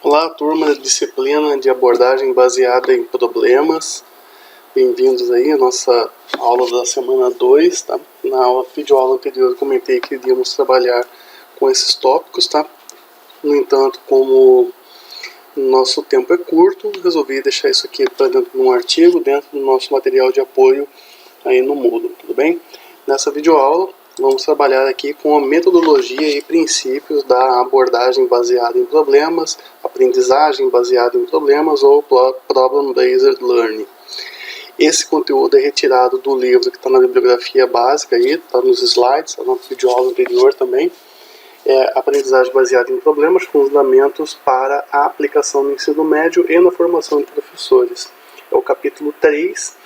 Olá, turma da disciplina de abordagem baseada em problemas. Bem-vindos aí à nossa aula da semana 2, tá? Na videoaula anterior eu comentei que iríamos trabalhar com esses tópicos, tá? No entanto, como nosso tempo é curto, resolvi deixar isso aqui para dentro de um artigo, dentro do nosso material de apoio aí no Moodle, tudo bem? Nessa videoaula vamos trabalhar aqui com a metodologia e princípios da abordagem baseada em problemas, aprendizagem baseada em problemas ou Problem-Based Learning. Esse conteúdo é retirado do livro que está na bibliografia básica, está nos slides, está na videoaula anterior também. Aprendizagem baseada em problemas, fundamentos para a aplicação no ensino médio e na formação de professores. É o capítulo 3.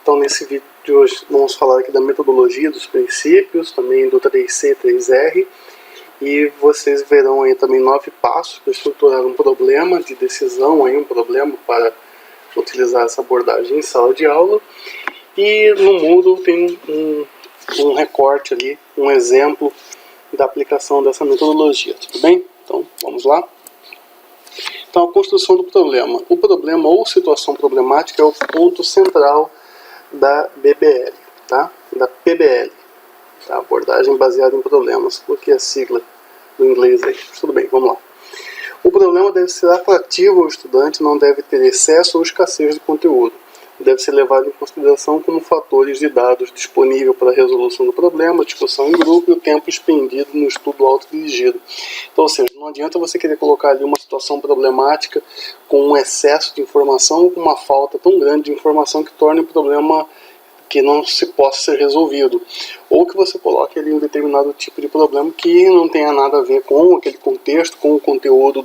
Então, nesse vídeo de hoje, vamos falar aqui da metodologia, dos princípios, também do 3C, 3R. E vocês verão aí também 9 passos para estruturar um problema de decisão, aí, um problema para utilizar essa abordagem em sala de aula. E no Moodle tem um recorte ali, um exemplo da aplicação dessa metodologia, tudo bem? Então, vamos lá. Então, a construção do problema. O problema ou situação problemática é o ponto central da BBL, tá? Da PBL, tá? Abordagem baseada em problemas, porque a sigla do inglês aí. Tudo bem, vamos lá. O problema deve ser atrativo ao estudante, não deve ter excesso ou escassez de conteúdo. Deve ser levado em consideração como fatores de dados disponível para a resolução do problema, discussão em grupo e o tempo expendido no estudo autodirigido. Então, ou seja, não adianta você querer colocar ali uma situação problemática com um excesso de informação ou com uma falta tão grande de informação que torne o problema que não se possa ser resolvido, ou que você coloque ali um determinado tipo de problema que não tenha nada a ver com aquele contexto, com o conteúdo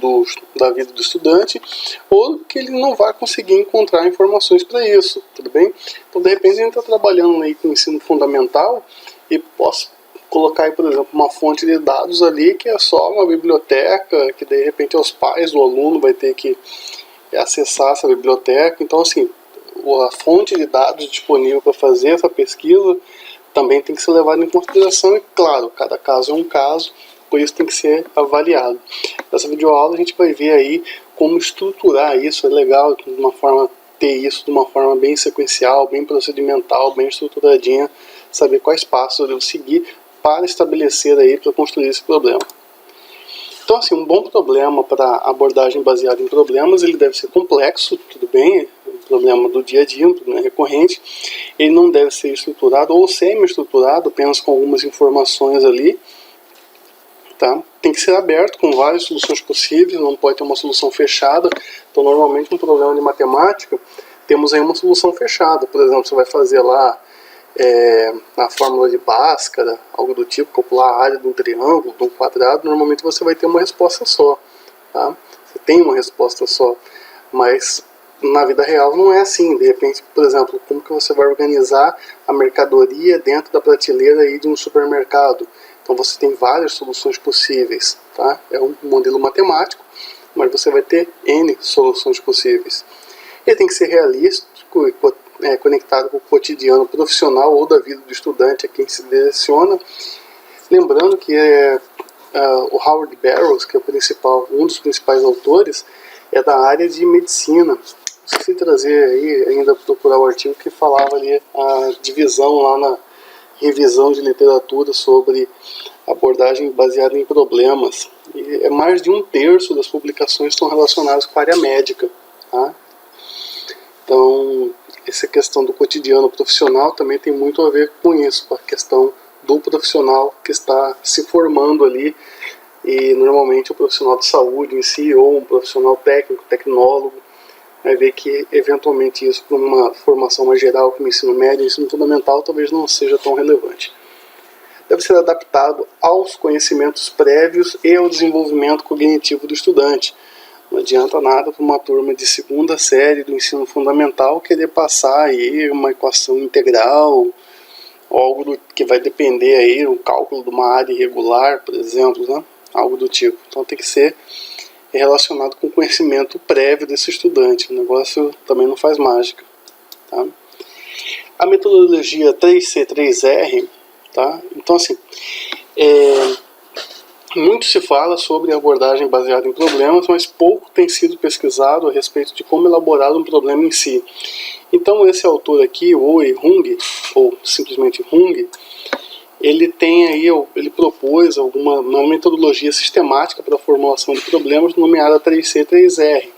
da vida do estudante, ou que ele não vai conseguir encontrar informações para isso, tudo bem? Então, de repente, a gente está trabalhando aí com o ensino fundamental e posso colocar aí, por exemplo, uma fonte de dados ali que é só uma biblioteca, que de repente os pais do aluno vai ter que acessar essa biblioteca. Então, assim, a fonte de dados disponível para fazer essa pesquisa também tem que ser levada em consideração e, claro, cada caso é um caso, por isso tem que ser avaliado. Nessa videoaula a gente vai ver aí como estruturar isso, é legal de uma forma ter isso de uma forma bem sequencial, bem procedimental, bem estruturadinha, saber quais passos eu devo seguir para estabelecer aí, para construir esse problema. Então, assim, um bom problema para abordagem baseada em problemas, ele deve ser complexo, tudo bem, problema do dia a dia, um problema recorrente. Ele não deve ser estruturado ou semi-estruturado, apenas com algumas informações ali. Tá? Tem que ser aberto com várias soluções possíveis, não pode ter uma solução fechada. Então, normalmente, um problema de matemática, temos aí uma solução fechada. Por exemplo, você vai fazer lá a fórmula de Bhaskara, algo do tipo, calcular a área de um triângulo, de um quadrado, normalmente você vai ter uma resposta só. Tá? Você tem uma resposta só, mas na vida real não é assim. De repente, por exemplo, como que você vai organizar a mercadoria dentro da prateleira aí de um supermercado? Então você tem várias soluções possíveis, tá? É um modelo matemático, mas você vai ter N soluções possíveis. Ele tem que ser realístico e conectado com o cotidiano profissional ou da vida do estudante a quem se direciona. Lembrando que o Howard Barrows, que é um dos principais autores, é da área de medicina. Esqueci de trazer aí, ainda procurar o artigo que falava ali a divisão lá na revisão de literatura sobre abordagem baseada em problemas. E mais de 1/3 das publicações estão relacionadas com a área médica. Tá? Então, essa questão do cotidiano profissional também tem muito a ver com isso, com a questão do profissional que está se formando ali, e normalmente o profissional de saúde em si, ou um profissional técnico, tecnólogo, vai ver que eventualmente isso para uma formação mais geral, como ensino médio, ensino fundamental, talvez não seja tão relevante. Deve ser adaptado aos conhecimentos prévios e ao desenvolvimento cognitivo do estudante. Não adianta nada para uma turma de segunda série do ensino fundamental querer passar aí uma equação integral, ou algo que vai depender aí do cálculo de uma área irregular, por exemplo, né? Algo do tipo. Então tem que ser relacionado com o conhecimento prévio desse estudante. O negócio também não faz mágica. Tá? A metodologia 3C, 3R, tá? Então, assim, Muito se fala sobre abordagem baseada em problemas, mas pouco tem sido pesquisado a respeito de como elaborar um problema em si. Então esse autor aqui, o Oi Hung, ou simplesmente Hung, ele propôs uma metodologia sistemática para a formulação de problemas nomeada 3C, 3R,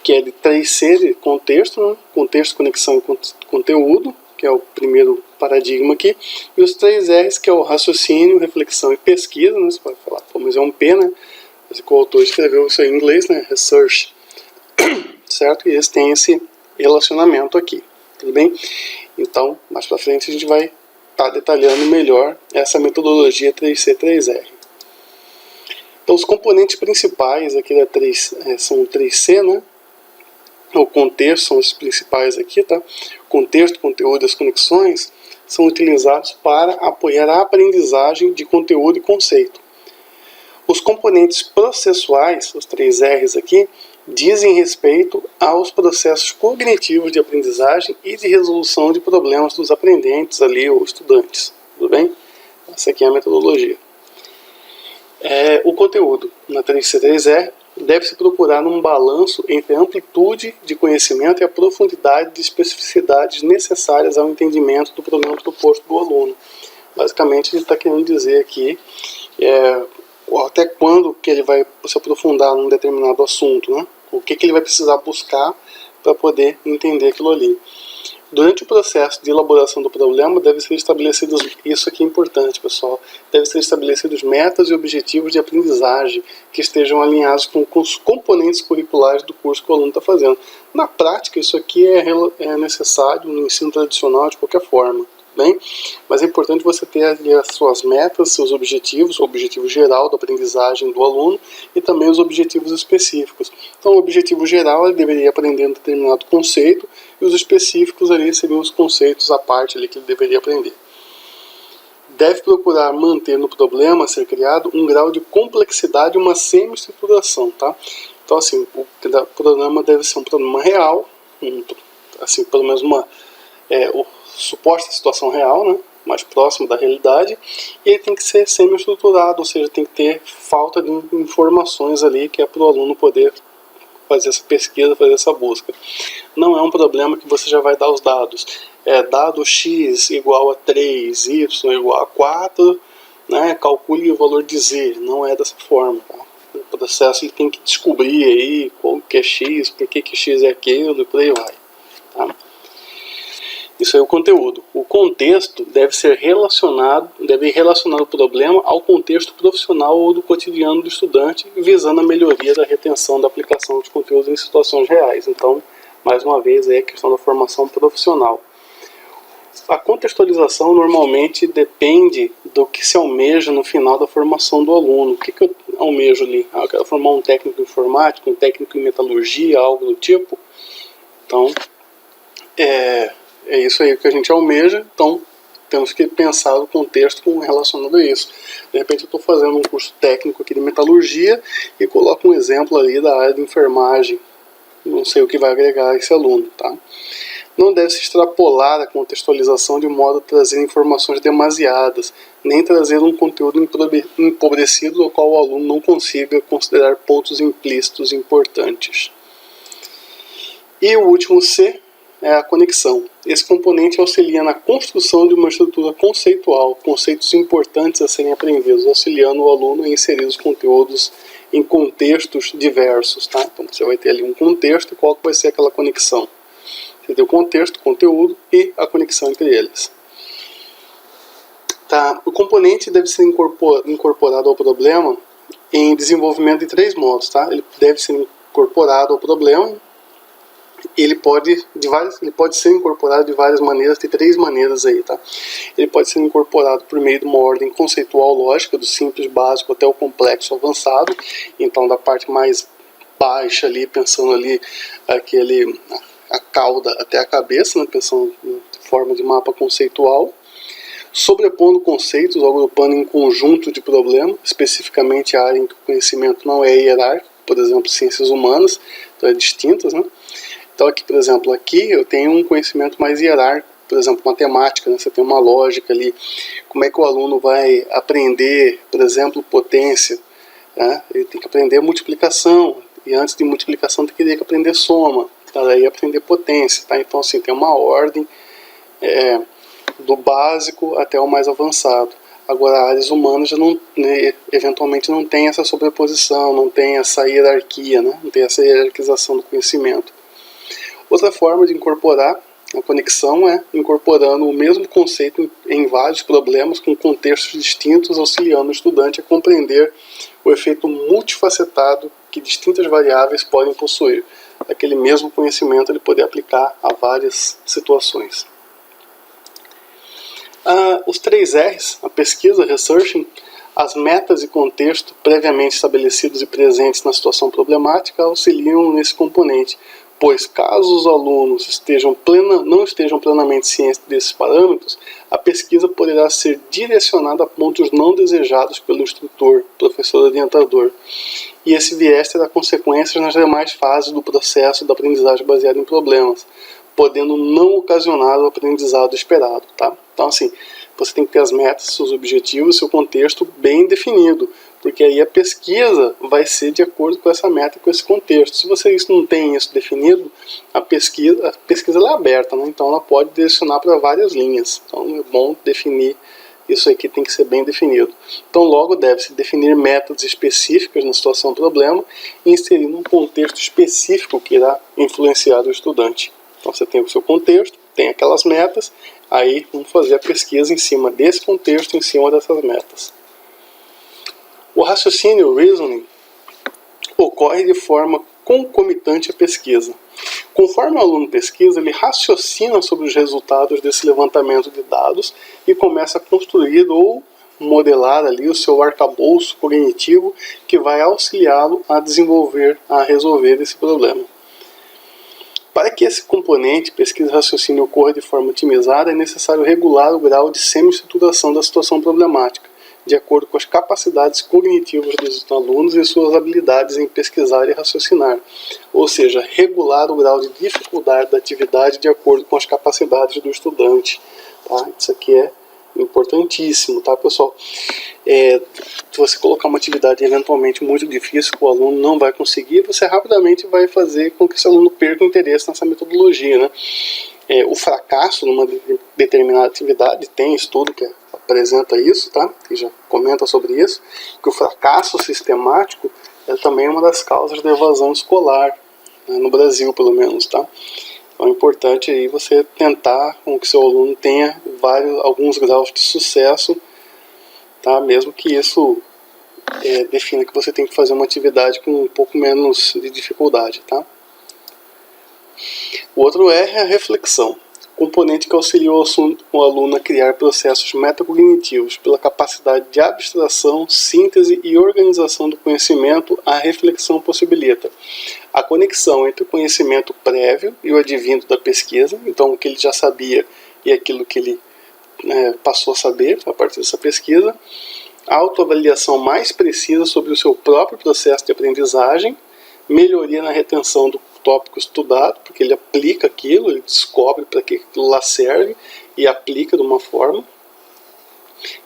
que é de 3C de contexto, né? Contexto, conexão e conteúdo, que é o primeiro paradigma aqui, e os 3Rs, que é o raciocínio, reflexão e pesquisa, né? Você pode falar, pô, mas é um P, né? Mas o autor escreveu isso aí em inglês, né? Research, certo? E eles têm esse relacionamento aqui, tudo bem? Então, mais pra frente a gente vai estar detalhando melhor essa metodologia 3C, 3R. Então, os componentes principais aqui da 3, são 3C, né? O contexto são os principais aqui, tá? Contexto, conteúdo e as conexões são utilizados para apoiar a aprendizagem de conteúdo e conceito. Os componentes processuais, os 3Rs aqui, dizem respeito aos processos cognitivos de aprendizagem e de resolução de problemas dos aprendentes ali, ou estudantes, tudo bem? Essa aqui é a metodologia. O conteúdo na 3C3R deve-se procurar um balanço entre a amplitude de conhecimento e a profundidade de especificidades necessárias ao entendimento do problema proposto do aluno. Basicamente, ele está querendo dizer aqui até quando que ele vai se aprofundar num determinado assunto, né? O que ele vai precisar buscar para poder entender aquilo ali. Durante o processo de elaboração do problema, deve ser estabelecidos, isso aqui é importante, pessoal, deve ser estabelecidos metas e objetivos de aprendizagem que estejam alinhados com os componentes curriculares do curso que o aluno está fazendo. Na prática, isso aqui é necessário no ensino tradicional de qualquer forma. Bem, mas é importante você ter ali as suas metas, seus objetivos, o objetivo geral da aprendizagem do aluno e também os objetivos específicos. Então, o objetivo geral, ele deveria aprender um determinado conceito e os específicos ali seriam os conceitos à parte ali que ele deveria aprender. Deve procurar manter no problema a ser criado um grau de complexidade e uma semi-estruturação, tá? Então, assim, o programa deve ser um problema real, assim, pelo menos suposta situação real, né, mais próximo da realidade, e ele tem que ser semi-estruturado, ou seja, tem que ter falta de informações ali que é para o aluno poder fazer essa pesquisa, fazer essa busca. Não é um problema que você já vai dar os dados. Dado x igual a 3, y igual a 4, né, calcule o valor de z. Não é dessa forma. Tá? O processo ele tem que descobrir aí qual que é x, por que x é aquilo e por aí vai. Tá? Isso é o conteúdo. O contexto deve relacionar o problema ao contexto profissional ou do cotidiano do estudante, visando a melhoria da retenção da aplicação de conteúdos em situações reais. Então, mais uma vez, é a questão da formação profissional. A contextualização normalmente depende do que se almeja no final da formação do aluno. O que eu almejo ali? Eu quero formar um técnico em informática, um técnico em metalurgia, algo do tipo. Então, é isso aí que a gente almeja, então temos que pensar o contexto relacionado a isso. De repente eu estou fazendo um curso técnico aqui de metalurgia e coloco um exemplo ali da área de enfermagem, não sei o que vai agregar a esse aluno, tá? Não deve se extrapolar a contextualização de modo a trazer informações demasiadas, nem trazer um conteúdo empobrecido ao qual o aluno não consiga considerar pontos implícitos importantes. E o último C é a conexão. Esse componente auxilia na construção de uma estrutura conceitual, conceitos importantes a serem aprendidos, auxiliando o aluno a inserir os conteúdos em contextos diversos. Tá? Então você vai ter ali um contexto e qual vai ser aquela conexão. Você tem o contexto, o conteúdo e a conexão entre eles. Tá? O componente deve ser incorporado ao problema em desenvolvimento de 3 modos. Tá? Ele deve ser incorporado ao problema. Ele pode ser incorporado de várias maneiras, tem 3 maneiras aí, tá? Ele pode ser incorporado por meio de uma ordem conceitual lógica, do simples básico até o complexo avançado, então da parte mais baixa ali, pensando ali a cauda até a cabeça, né? Pensando em forma de mapa conceitual, sobrepondo conceitos, agrupando em conjunto de problemas, especificamente a área em que o conhecimento não é hierárquico, por exemplo, ciências humanas, então é distintas, né? Então aqui, por exemplo, aqui eu tenho um conhecimento mais hierárquico, por exemplo, matemática, né? Você tem uma lógica ali, como é que o aluno vai aprender, por exemplo, potência, né? Ele tem que aprender multiplicação, e antes de multiplicação ele teria que aprender soma, tá? Daí aprender potência, tá? Então assim, tem uma ordem do básico até o mais avançado. Agora, áreas humanas já não, né, eventualmente não tem essa sobreposição, não tem essa hierarquia, né? Não tem essa hierarquização do conhecimento. Outra forma de incorporar a conexão é incorporando o mesmo conceito em vários problemas com contextos distintos, auxiliando o estudante a compreender o efeito multifacetado que distintas variáveis podem possuir. Aquele mesmo conhecimento ele poder aplicar a várias situações. Os 3 R's, a pesquisa, researching, as metas e contexto previamente estabelecidos e presentes na situação problemática auxiliam nesse componente, pois caso os alunos não estejam plenamente cientes desses parâmetros, a pesquisa poderá ser direcionada a pontos não desejados pelo instrutor, professor orientador, e esse viés terá consequências nas demais fases do processo da aprendizagem baseada em problemas, podendo não ocasionar o aprendizado esperado, tá? Então, assim, você tem que ter as metas, seus objetivos, seu contexto bem definido, porque aí a pesquisa vai ser de acordo com essa meta, com esse contexto. Se você não tem isso definido, a pesquisa ela é aberta, né? Então ela pode direcionar para várias linhas. Então é bom definir isso aqui, tem que ser bem definido. Então logo deve-se definir métodos específicas na situação problema e inserir um contexto específico que irá influenciar o estudante. Então você tem o seu contexto, tem aquelas metas, aí vamos fazer a pesquisa em cima desse contexto, em cima dessas metas. O raciocínio, o reasoning, ocorre de forma concomitante à pesquisa. Conforme o aluno pesquisa, ele raciocina sobre os resultados desse levantamento de dados e começa a construir ou modelar ali o seu arcabouço cognitivo que vai auxiliá-lo a resolver esse problema. Para que esse componente, pesquisa e raciocínio, ocorra de forma otimizada, é necessário regular o grau de semi-estruturação da situação problemática, de acordo com as capacidades cognitivas dos alunos e suas habilidades em pesquisar e raciocinar. Ou seja, regular o grau de dificuldade da atividade de acordo com as capacidades do estudante. Tá? Isso aqui é importantíssimo, tá, pessoal? Se você colocar uma atividade eventualmente muito difícil que o aluno não vai conseguir, você rapidamente vai fazer com que esse aluno perca o interesse nessa metodologia, né? O fracasso numa determinada atividade, tem estudo que apresenta isso, tá? Que já comenta sobre isso, que o fracasso sistemático é também uma das causas da evasão escolar, né, no Brasil pelo menos, tá? Então é importante aí você tentar com que seu aluno tenha alguns graus de sucesso, tá? Mesmo que isso defina que você tem que fazer uma atividade com um pouco menos de dificuldade, tá? O outro R é a reflexão, componente que auxilia o aluno a criar processos metacognitivos pela capacidade de abstração, síntese e organização do conhecimento. A reflexão possibilita a conexão entre o conhecimento prévio e o advindo da pesquisa, então o que ele já sabia e aquilo que ele passou a saber a partir dessa pesquisa, a autoavaliação mais precisa sobre o seu próprio processo de aprendizagem, melhoria na retenção do tópico estudado, porque ele aplica aquilo, ele descobre para que aquilo lá serve e aplica de uma forma,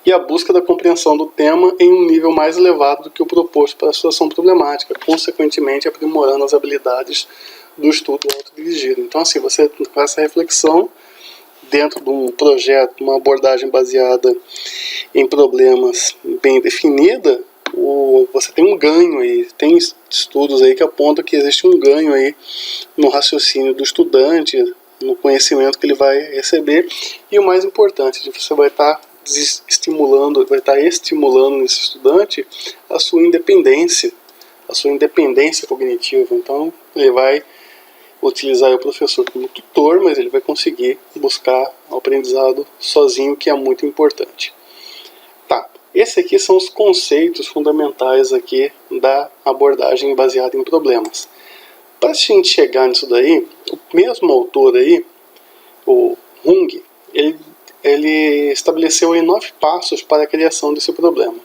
e a busca da compreensão do tema em um nível mais elevado do que o proposto para a situação problemática, consequentemente aprimorando as habilidades do estudo autodirigido. Então assim, você com essa reflexão dentro de um projeto, uma abordagem baseada em problemas bem definida, você tem um ganho aí, tem estudos aí que apontam que existe um ganho aí no raciocínio do estudante, no conhecimento que ele vai receber, e o mais importante, você vai estar estimulando nesse estudante a sua independência cognitiva. Então ele vai utilizar o professor como tutor, mas ele vai conseguir buscar o aprendizado sozinho, que é muito importante. Tá. Esses aqui são os conceitos fundamentais aqui da abordagem baseada em problemas. Para a gente chegar nisso daí, o mesmo autor aí, o Jung, ele estabeleceu aí 9 passos para a criação desse problema.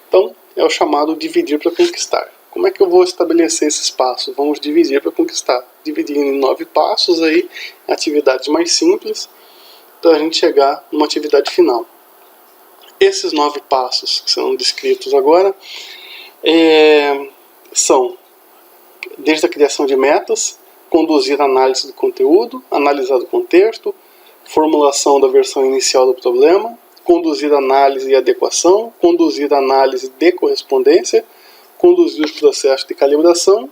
Então, é o chamado dividir para conquistar. Como é que eu vou estabelecer esses passos? Vamos dividir para conquistar. Dividindo em 9 passos aí, atividades mais simples, para a gente chegar numa atividade final. Esses 9 passos que são descritos agora são desde a criação de metas, conduzir a análise do conteúdo, analisar o contexto, formulação da versão inicial do problema, conduzir a análise e adequação, conduzir a análise de correspondência, conduzir os processos de calibração.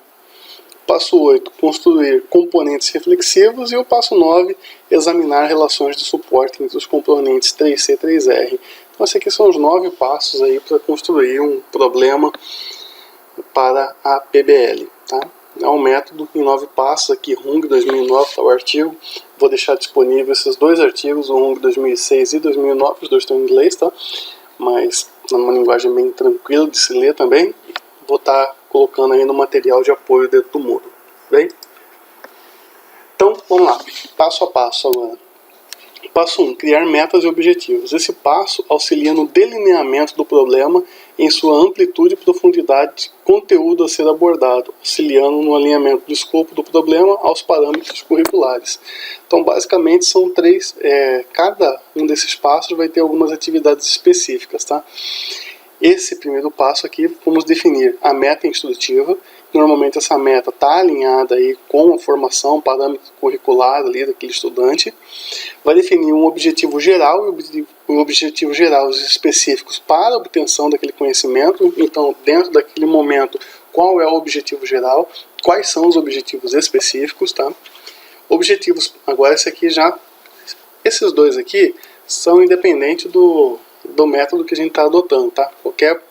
Passo 8, construir componentes reflexivos. E o passo 9, examinar relações de suporte entre os componentes 3C e 3R. Então, esses aqui são os 9 passos aí para construir um problema para a PBL. Tá? É um método em 9 passos aqui, Rung 2009, está o artigo. Vou deixar disponível esses 2 artigos, o Rung 2006 e 2009, os dois estão em inglês, tá? Mas numa linguagem bem tranquila de se ler também. Vou estar colocando aí no material de apoio dentro do Moodle, bem? Então, vamos lá, passo a passo agora. Passo 1, criar metas e objetivos. Esse passo auxilia no delineamento do problema em sua amplitude e profundidade de conteúdo a ser abordado, auxiliando no alinhamento do escopo do problema aos parâmetros curriculares. Então, basicamente, são 3, cada um desses passos vai ter algumas atividades específicas, tá? Esse primeiro passo aqui, vamos definir a meta instrutiva. Normalmente essa meta está alinhada aí com a formação, parâmetro curricular ali daquele estudante. Vai definir um objetivo geral e um objetivo geral específicos para a obtenção daquele conhecimento. Então, dentro daquele momento, qual é o objetivo geral, quais são os objetivos específicos, tá? Objetivos, agora esses 2 aqui são independentes do método que a gente está adotando, tá? Qualquer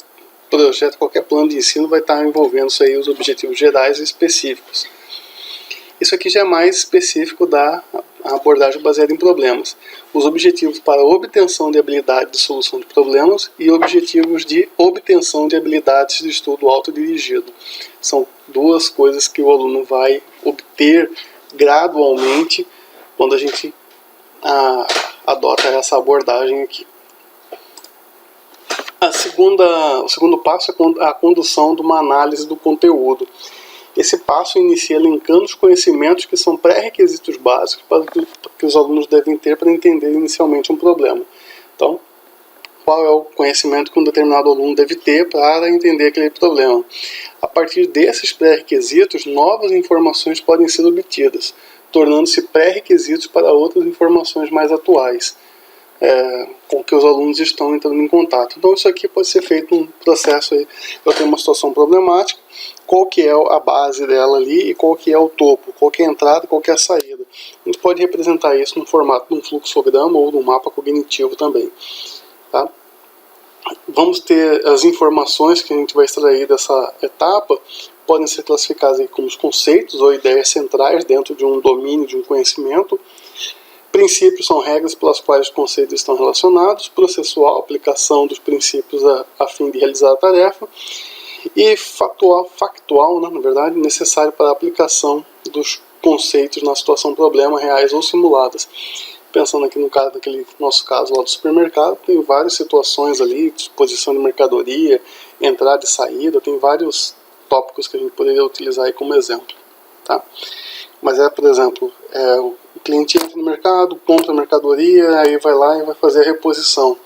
projeto, qualquer plano de ensino vai estar envolvendo isso aí, os objetivos gerais e específicos. Isso aqui já é mais específico da abordagem baseada em problemas. Os objetivos para obtenção de habilidade de solução de problemas e objetivos de obtenção de habilidades de estudo autodirigido. São 2 coisas que o aluno vai obter gradualmente quando a gente adota essa abordagem aqui. O segundo passo é a condução de uma análise do conteúdo. Esse passo inicia linkando os conhecimentos que são pré-requisitos básicos para que os alunos devem ter para entender inicialmente um problema. Então, qual é o conhecimento que um determinado aluno deve ter para entender aquele problema? A partir desses pré-requisitos, novas informações podem ser obtidas, tornando-se pré-requisitos para outras informações mais atuais. Com que os alunos estão entrando em contato. Então isso aqui pode ser feito um processo aí. Eu tenho uma situação problemática, qual que é a base dela ali e qual que é o topo, qual que é a entrada, qual que é a saída. A gente pode representar isso no formato de um fluxograma ou de um mapa cognitivo também. Tá? Vamos ter as informações que a gente vai extrair dessa etapa, podem ser classificadas aí como os conceitos ou ideias centrais dentro de um domínio, de um conhecimento. Princípios são regras pelas quais os conceitos estão relacionados, processual, aplicação dos princípios a fim de realizar a tarefa, e factual, né, na verdade, necessário para a aplicação dos conceitos na situação problema, reais ou simuladas. Pensando aqui naquele nosso caso lá do supermercado, tem várias situações ali, disposição de mercadoria, entrada e saída, tem vários tópicos que a gente poderia utilizar aí como exemplo. Tá? Mas por exemplo, o cliente entra no mercado, compra a mercadoria, aí vai lá e vai fazer a reposição.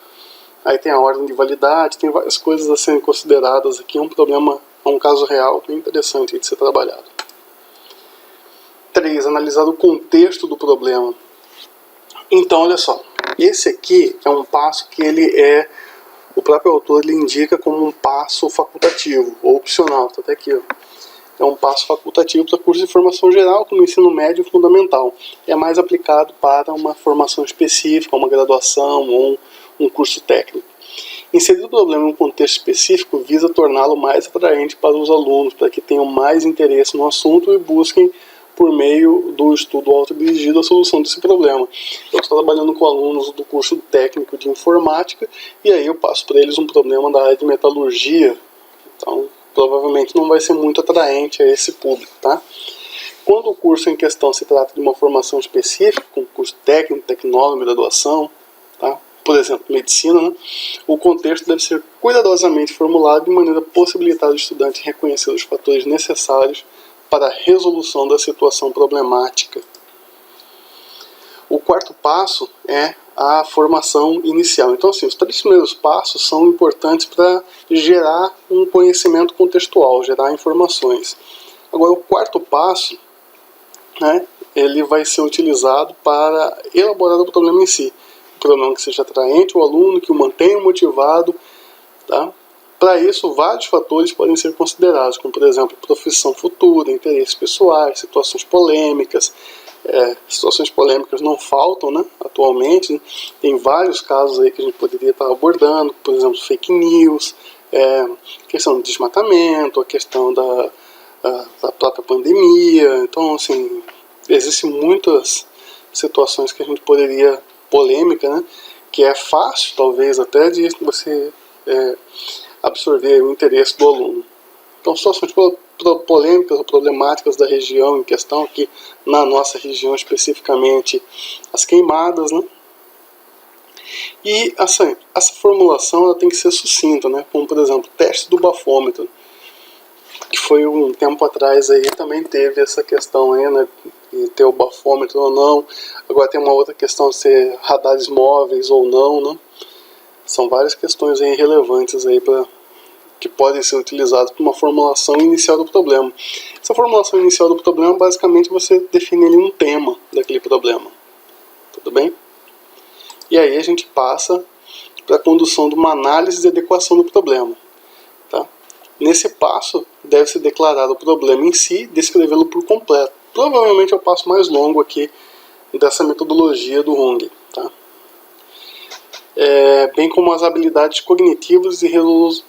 Aí tem a ordem de validade, tem várias coisas a serem consideradas aqui. É um problema, é um caso real bem interessante de ser trabalhado. 3. Analisar o contexto do problema. Então, olha só, esse aqui é um passo que o próprio autor ele indica como um passo facultativo, ou opcional, tá até aqui, ó. É um passo facultativo para curso de formação geral, como ensino médio e fundamental. É mais aplicado para uma formação específica, uma graduação ou um curso técnico. Inserir o problema em um contexto específico visa torná-lo mais atraente para os alunos, para que tenham mais interesse no assunto e busquem, por meio do estudo autodirigido, a solução desse problema. Eu estou trabalhando com alunos do curso técnico de informática e aí eu passo para eles um problema da área de metalurgia. Então, provavelmente não vai ser muito atraente a esse público, tá? Quando o curso em questão se trata de uma formação específica, como curso técnico, tecnólogo, graduação, tá? Por exemplo, medicina, né? O contexto deve ser cuidadosamente formulado de maneira a possibilitar o estudante reconhecer os fatores necessários para a resolução da situação problemática. O quarto passo é a formação inicial. Então, assim, os 3 primeiros passos são importantes para gerar um conhecimento contextual, gerar informações. Agora, o 4º passo, né, ele vai ser utilizado para elaborar o problema em si. Um problema que seja atraente ao aluno, que o mantenha motivado. Tá? Para isso, vários fatores podem ser considerados, como, por exemplo, profissão futura, interesses pessoais, situações polêmicas. Situações polêmicas não faltam, né, atualmente, né? Tem vários casos aí que a gente poderia estar abordando, por exemplo, fake news, questão do desmatamento, a questão da própria pandemia. Então, assim, existem muitas situações que a gente poderia, polêmica, né, que é fácil, talvez, até de você absorver o interesse do aluno. Então, situações polêmicas ou problemáticas da região em questão, aqui na nossa região especificamente, as queimadas, né? E essa formulação ela tem que ser sucinta, né? Como, por exemplo, o teste do bafômetro, que foi um tempo atrás aí, também teve essa questão aí, né, de ter o bafômetro ou não. Agora tem uma outra questão de ser radares móveis ou não, né? São várias questões aí relevantes aí que podem ser utilizadas para uma formulação inicial do problema. Essa formulação inicial do problema, basicamente, você define ali um tema daquele problema. Tudo bem? E aí a gente passa para a condução de uma análise de adequação do problema. Tá? Nesse passo, deve ser declarado o problema em si, descrevê-lo por completo. Provavelmente é o passo mais longo aqui dessa metodologia do Rung. Tá? Bem como as habilidades cognitivas e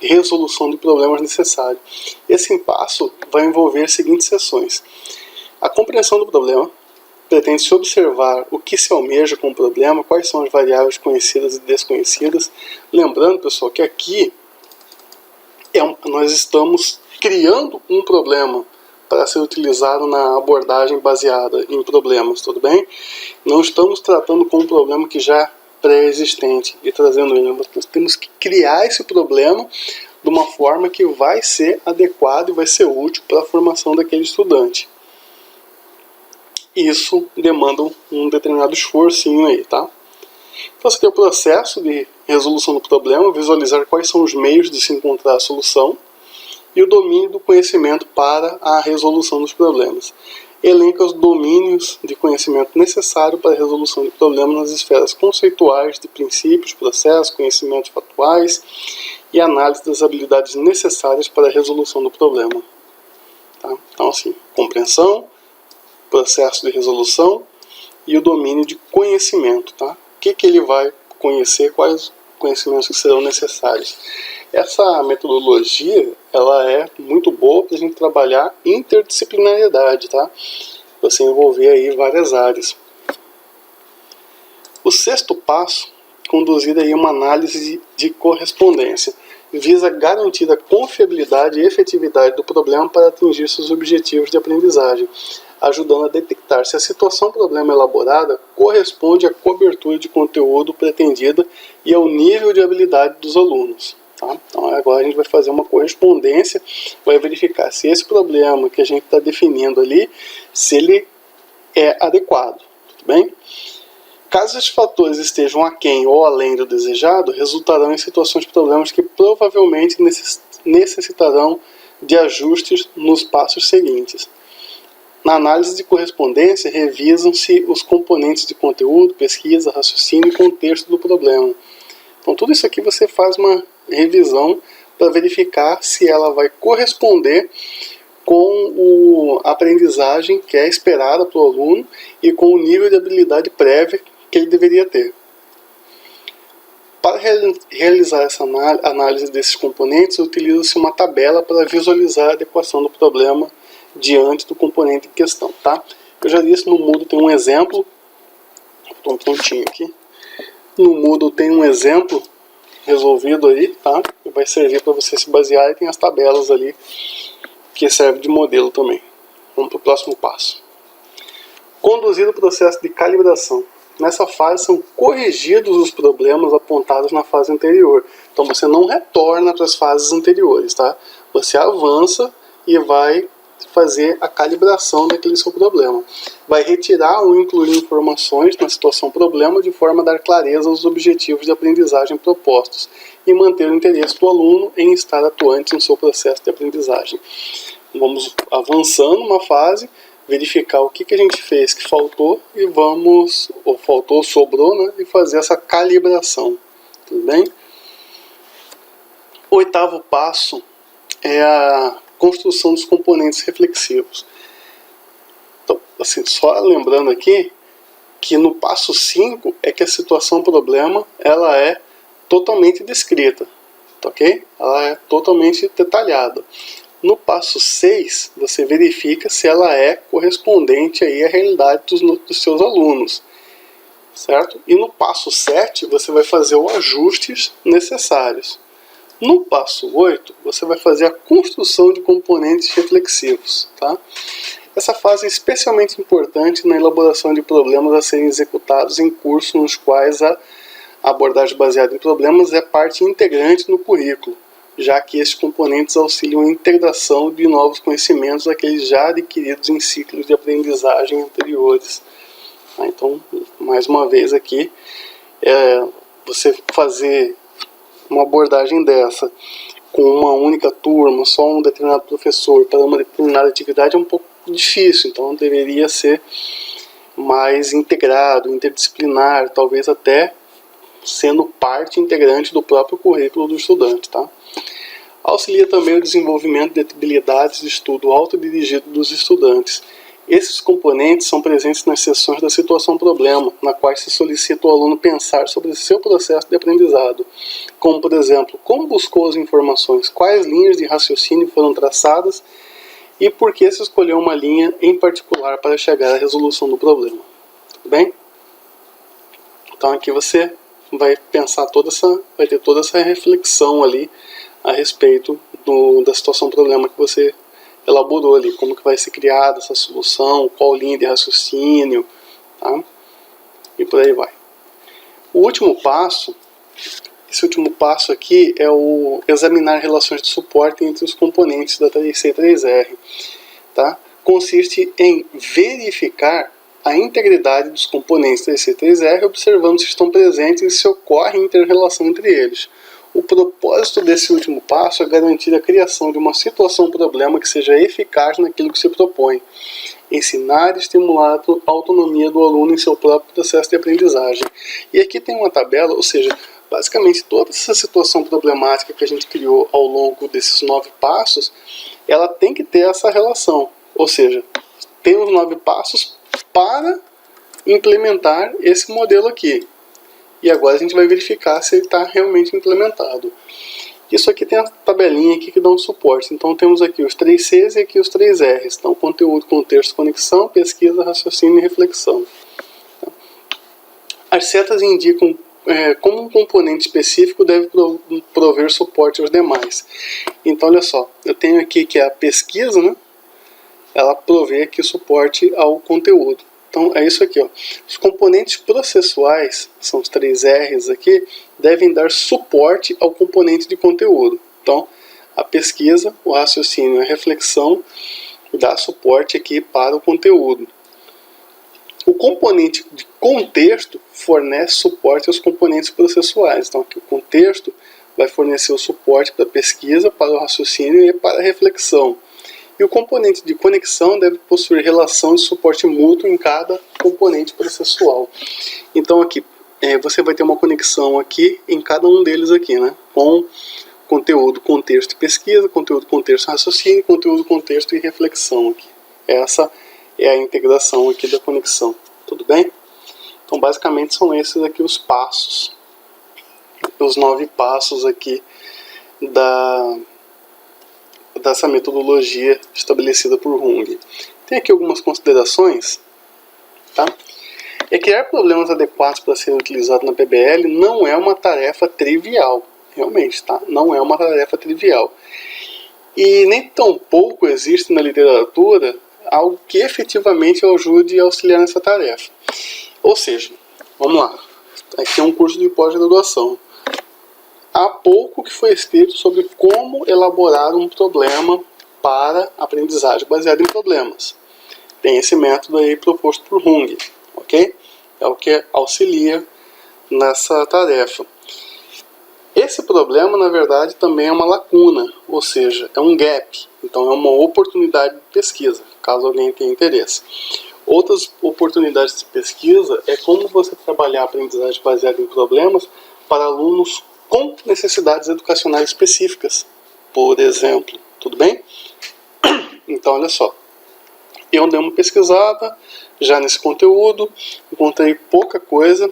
resolução de problemas necessários. Esse passo vai envolver as seguintes seções. A compreensão do problema. Pretende-se observar o que se almeja com o problema, quais são as variáveis conhecidas e desconhecidas. Lembrando, pessoal, que aqui nós estamos criando um problema para ser utilizado na abordagem baseada em problemas, tudo bem? Não estamos tratando com um problema que já pré-existente e trazendo ele. Nós temos que criar esse problema de uma forma que vai ser adequada e vai ser útil para a formação daquele estudante. Isso demanda um determinado esforcinho aí, tá? Então você tem o processo de resolução do problema, visualizar quais são os meios de se encontrar a solução e o domínio do conhecimento para a resolução dos problemas. Elenca os domínios de conhecimento necessário para a resolução de problemas nas esferas conceituais de princípios, processos, conhecimentos fatuais e análise das habilidades necessárias para a resolução do problema. Tá? Então, assim, compreensão, processo de resolução e o domínio de conhecimento. Tá? O que ele vai conhecer, quais conhecimentos que serão necessários. Essa metodologia ela é muito boa para a gente trabalhar interdisciplinariedade, tá? Você envolver aí várias áreas. O 6º passo, conduzir aí uma análise de correspondência, visa garantir a confiabilidade e efetividade do problema para atingir seus objetivos de aprendizagem, ajudando a detectar se a situação problema elaborada corresponde à cobertura de conteúdo pretendida e ao nível de habilidade dos alunos. Tá? Então agora a gente vai fazer uma correspondência, vai verificar se esse problema que a gente está definindo ali, se ele é adequado. Tudo bem? Caso esses fatores estejam aquém ou além do desejado, resultarão em situações de problemas que provavelmente necessitarão de ajustes nos passos seguintes. Na análise de correspondência, revisam-se os componentes de conteúdo, pesquisa, raciocínio e contexto do problema. Então, tudo isso aqui você faz uma revisão para verificar se ela vai corresponder com a aprendizagem que é esperada para o aluno e com o nível de habilidade prévia que ele deveria ter. Para realizar essa análise desses componentes, utiliza-se uma tabela para visualizar a adequação do problema diante do componente em questão, tá? Eu já disse, no Moodle tem um exemplo, estou um pontinho aqui, no Moodle tem um exemplo resolvido aí, tá? E vai servir para você se basear e tem as tabelas ali que serve de modelo também. Vamos para o próximo passo. Conduzir o processo de calibração. Nessa fase são corrigidos os problemas apontados na fase anterior. Então você não retorna para as fases anteriores, tá? Você avança e vai fazer a calibração daquele seu problema. Vai retirar ou incluir informações na situação problema de forma a dar clareza aos objetivos de aprendizagem propostos e manter o interesse do aluno em estar atuante no seu processo de aprendizagem. Vamos avançando uma fase, verificar o que a gente fez que faltou e vamos, ou faltou, sobrou, né, e fazer essa calibração. Tudo bem? O oitavo passo é a construção dos componentes reflexivos. Então, assim, só lembrando aqui que no passo 5 é que a situação problema ela é totalmente descrita, ok? Ela é totalmente detalhada. No passo 6, você verifica se ela é correspondente aí à realidade dos seus alunos, certo? E no passo 7, você vai fazer os ajustes necessários. No passo 8, você vai fazer a construção de componentes reflexivos, tá? Essa fase é especialmente importante na elaboração de problemas a serem executados em cursos nos quais a abordagem baseada em problemas é parte integrante no currículo, já que esses componentes auxiliam a integração de novos conhecimentos daqueles já adquiridos em ciclos de aprendizagem anteriores. Então, mais uma vez aqui, você fazer uma abordagem dessa com uma única turma, só um determinado professor para uma determinada atividade é um pouco difícil, então deveria ser mais integrado, interdisciplinar, talvez até sendo parte integrante do próprio currículo do estudante, tá? Auxilia também o desenvolvimento de habilidades de estudo autodirigido dos estudantes. Esses componentes são presentes nas sessões da situação-problema, na qual se solicita ao aluno pensar sobre o seu processo de aprendizado, como, por exemplo, como buscou as informações, quais linhas de raciocínio foram traçadas e por que se escolheu uma linha em particular para chegar à resolução do problema. Tudo bem? Então aqui você vai pensar vai ter toda essa reflexão ali a respeito da situação-problema que você elaborou ali, como que vai ser criada essa solução, qual linha de raciocínio, tá? E por aí vai. O último passo, esse último passo aqui é o examinar relações de suporte entre os componentes da 3C3R, tá? Consiste em verificar a integridade dos componentes 3C3R, observando se estão presentes e se ocorre inter-relação entre eles. O propósito desse último passo é garantir a criação de uma situação-problema que seja eficaz naquilo que se propõe. Ensinar e estimular a autonomia do aluno em seu próprio processo de aprendizagem. E aqui tem uma tabela, ou seja, basicamente toda essa situação problemática que a gente criou ao longo desses 9 passos, ela tem que ter essa relação. Ou seja, tem os 9 passos para implementar esse modelo aqui. E agora a gente vai verificar se ele está realmente implementado. Isso aqui tem a tabelinha aqui que dá um suporte. Então temos aqui os 3 Cs e aqui os 3 Rs. Então conteúdo, contexto, conexão, pesquisa, raciocínio e reflexão. As setas indicam como um componente específico deve prover suporte aos demais. Então olha só, eu tenho aqui que é a pesquisa, né? Ela provê aqui suporte ao conteúdo. Então é isso aqui, ó. Os componentes processuais, são os 3 R's aqui, devem dar suporte ao componente de conteúdo. Então a pesquisa, o raciocínio e a reflexão dá suporte aqui para o conteúdo. O componente de contexto fornece suporte aos componentes processuais. Então aqui o contexto vai fornecer o suporte para a pesquisa, para o raciocínio e para a reflexão. E o componente de conexão deve possuir relação de suporte mútuo em cada componente processual. Então aqui você vai ter uma conexão aqui em cada um deles aqui, né? Com conteúdo, contexto e pesquisa, conteúdo, contexto, raciocínio, conteúdo, contexto e reflexão aqui. Essa é a integração aqui da conexão, tudo bem? Então basicamente são esses aqui os passos, os 9 passos aqui dessa metodologia estabelecida por Rung. Tem aqui algumas considerações, tá? Criar problemas adequados para serem utilizados na PBL não é uma tarefa trivial, realmente, tá? Não é uma tarefa trivial. E nem tão pouco existe na literatura algo que efetivamente ajude a auxiliar nessa tarefa. Ou seja, vamos lá, aqui é um curso de pós-graduação. Há pouco que foi escrito sobre como elaborar um problema para aprendizagem baseada em problemas. Tem esse método aí proposto por Hung, ok? É o que auxilia nessa tarefa. Esse problema, na verdade, também é uma lacuna, ou seja, é um gap. Então é uma oportunidade de pesquisa, caso alguém tenha interesse. Outras oportunidades de pesquisa é como você trabalhar a aprendizagem baseada em problemas para alunos com necessidades educacionais específicas, por exemplo. Tudo bem? Então, olha só. Eu dei uma pesquisada já nesse conteúdo, encontrei pouca coisa,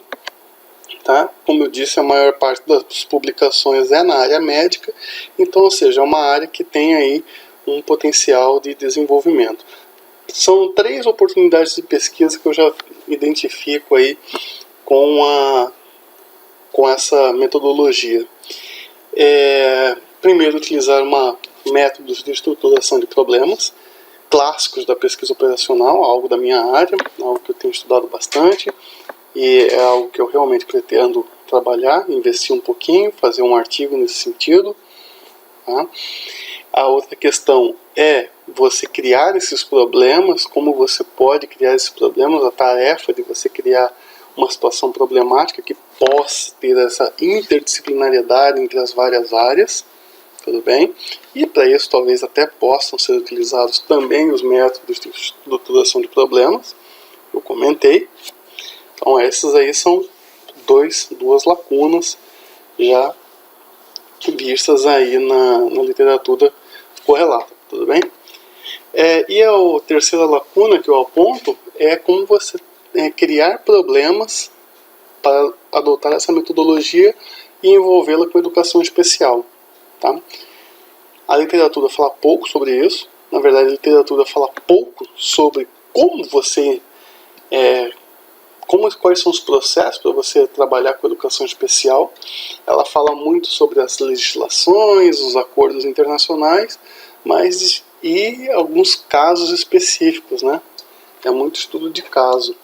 tá? Como eu disse, a maior parte das publicações é na área médica, então, ou seja, é uma área que tem aí um potencial de desenvolvimento. São 3 oportunidades de pesquisa que eu já identifico aí com essa metodologia. Primeiro, utilizar métodos de estruturação de problemas, clássicos da pesquisa operacional, algo da minha área, algo que eu tenho estudado bastante, e é algo que eu realmente pretendo trabalhar, investir um pouquinho, fazer um artigo nesse sentido. Tá? A outra questão é você criar esses problemas, como você pode criar esses problemas, a tarefa de você criar uma situação problemática que possa ter essa interdisciplinariedade entre as várias áreas, tudo bem? E para isso talvez até possam ser utilizados também os métodos de estruturação de problemas, eu comentei. Então essas aí são duas lacunas já vistas aí na literatura correlata, tudo bem? E a terceira lacuna que eu aponto é como você criar problemas para adotar essa metodologia e envolvê-la com educação especial. Tá? A literatura fala pouco sobre isso, na verdade a literatura fala pouco sobre como você, quais são os processos para você trabalhar com educação especial. Ela fala muito sobre as legislações, os acordos internacionais, e alguns casos específicos, né? É muito estudo de caso.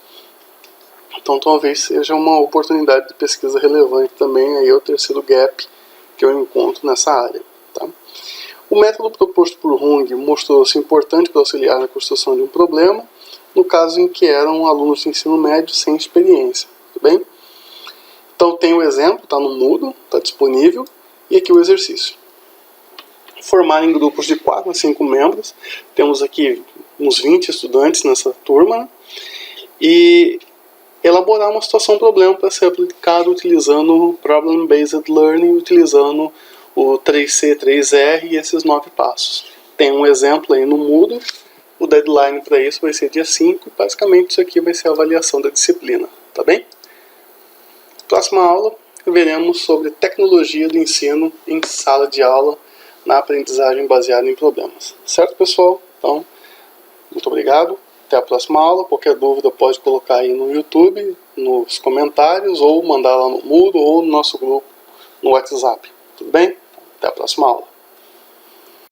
Então talvez seja uma oportunidade de pesquisa relevante também, aí é o terceiro gap que eu encontro nessa área. Tá? O método proposto por Hung mostrou-se importante para auxiliar na construção de um problema, no caso em que eram alunos de ensino médio sem experiência. Tudo bem? Então tem o exemplo, está no Moodle, está disponível, e aqui o exercício. Formar em grupos de 4 a 5 membros, temos aqui uns 20 estudantes nessa turma, né? E elaborar uma situação problema para ser aplicado utilizando o Problem Based Learning, utilizando o 3C, 3R e esses 9 passos. Tem um exemplo aí no Moodle, o deadline para isso vai ser dia 5, e basicamente isso aqui vai ser a avaliação da disciplina, tá bem? Próxima aula, veremos sobre tecnologia do ensino em sala de aula na aprendizagem baseada em problemas. Certo, pessoal? Então, muito obrigado. Até a próxima aula. Qualquer dúvida pode colocar aí no YouTube, nos comentários, ou mandar lá no Moodle ou no nosso grupo no WhatsApp. Tudo bem? Até a próxima aula.